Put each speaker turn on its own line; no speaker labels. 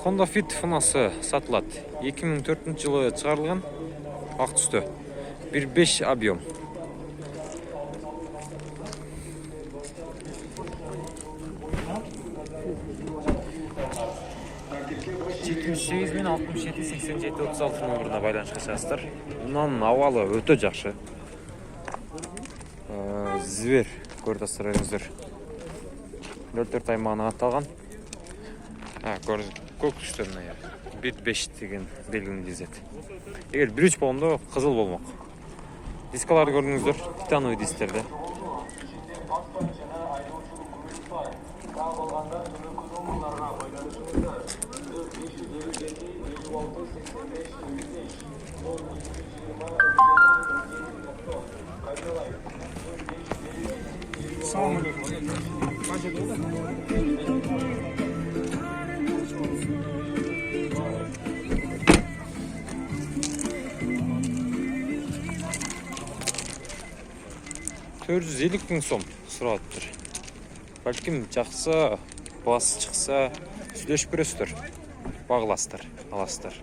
Honda Fit фынасы сатылады. 2004 жылы чыгарылган, ак түстө. 1.5 объем. Сегиз мен 67-87-36 номеріне байланышқа шығасыздар. Мынан авалы өтө жакшы. Звер көрдүсүздөр өзүңүздөр. 4 аймагына аталган. Көк түстө мына 1.5 деген белгини дизет. Эгер 1.3 болгондо кызыл болмок. Дискаларды көрдүңүздөр, титановый дистерде. $450 сом сураттыр. Балким жакса, басы чыкса, сүйлөшүп көрөсүздөр. Багыласыздар, аласыздар.